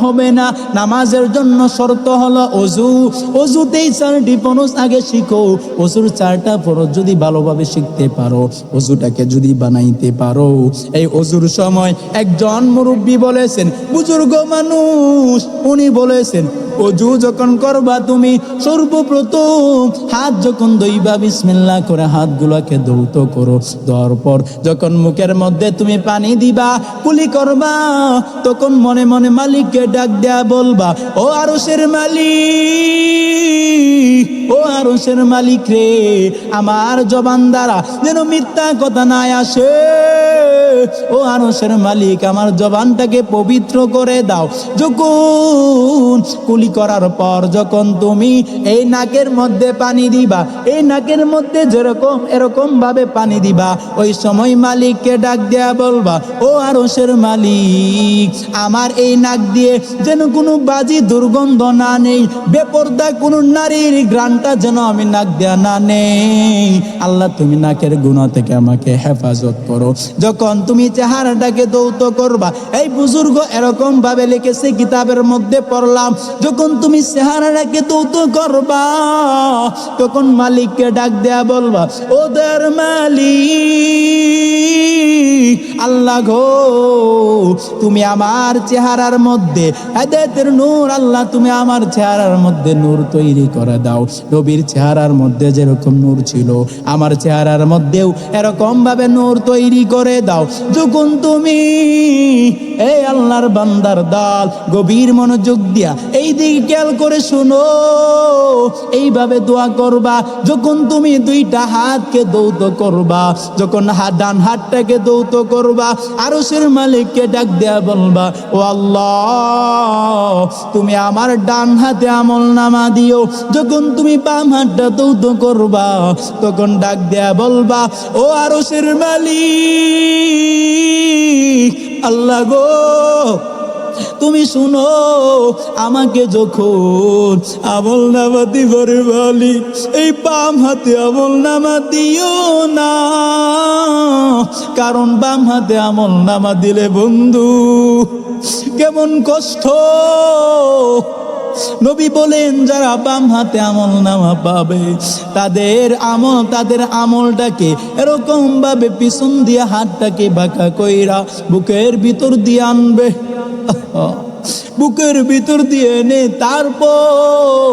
হবে না। নামাজের জন্য শর্ত হলো ওযু। ওযুতেই 4টি ফরজ আগে শিখো। ওযুর 4টা ফরজ যদি ভালোভাবে শিখতে পারো, ওযুটাকে যদি বানাইতে পারো, এই ওযুর সময় একজন মুরব্বী বলেছেন, বুজুর্গ মানুষ, উনি বলেছেন, ওযু যখন করবা তুমি সর্বপ্রথম হাত যখন ধুইবা বিসমিল্লাহ করে হাতগুলোকে ধৌত করো। দেওয়ার পর যখন মুখের মধ্যে তুমি পানি দিবা, কুলি করবা, তখন মনে মনে মালিককে ডাক দেয়া বলবা, ও আরশের মালিক, ও আরশের মালিক রে, আমার জবান দ্বারা যেন মিথ্যা কথা না আসে। ও আরশের মালিক, আমার জবানটাকে পবিত্র করে দাও। যখন কুলি করার পর যখন তুমি এই নাকের মধ্যে পানি দিবা, এই নাকের মধ্যে যেরকম এরকম ভাবে পানি দিবা, ওই সময় মালিককে ডাক দেয়া বলবা, ও আরশের মালিক, আমার এই নাক দিয়ে যেন কোনো বাজে দুর্গন্ধ না নেই, বেপরদা কোনো নারীর ঘ্রাণটা যেন আমি নাক দেয়া না নেই। আল্লাহ, তুমি নাকের গুনাহ থেকে আমাকে হেফাজত করো। যখন তুমি চেহারাটাকে ধৌত করবা, এই বুজুর্গ এরকম ভাবে লিখেছে কিতাবের মধ্যে পড়লাম, যখন তুমি চেহারাটাকে ধৌত করবা, তখন মালিককে ডাক দেয়া বলবা, ও দয়ার মালিক, আল্লাহ গো, তুমি আমার চেহারার মধ্যে হেদায়েতের নূর, আল্লাহ তুমি আমার চেহারার মধ্যে নূর তৈরি করে দাও। নবীর চেহারার মধ্যে যেরকম নূর ছিল, আমার চেহারার মধ্যেও এরকম ভাবে নূর তৈরি করে দাও। যখন তুমি এই আল্লাহর বান্দার দল গভীর মনোযোগ দিয়া এই দিকে খেয়াল করে শুনো, এইভাবে দোয়া করবা। যখন তুমি 2টা হাতকে ধৌত করবা, যখন ডান হাতটাকে ধৌত করবা, আরশের মালিককে ডাক দেয়া বলবা, ও আল্লাহ, তুমি আমার ডান হাতে আমলনামা দিও। যখন তুমি বাম হাতটা ধৌত করবা, তখন ডাক দেয়া বলবা, ও আরশের মালিক, আল্লাহ গো, তুমি শুনো, আমাকে যখন আমলনামা দিবার বলি, এই বাম হাতে আমলনামা দিও না, কারণ বাম হাতে আমলনামা দিলে বন্ধু কেমন কষ্ট। নবী বলেন, যারা বাম হাতে আমলনামা পাবে, তাদের আমলটাকে এরকম ভাবে পিছন দিয়ে হাতটাকে বাঁকা কইরা বুকের ভিতর দিয়ে আনবে, বুকের ভিতর দিয়ে এনে তারপর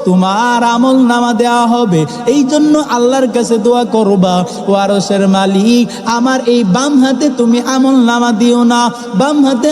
তোমার আমলনামা দেওয়া হবে। এই জন্য আল্লাহর কাছে দোয়া করবা, ও আরশের মালিক, আমার এই বাম হাতে তুমি আমলনামা দিও না, বাম হাতে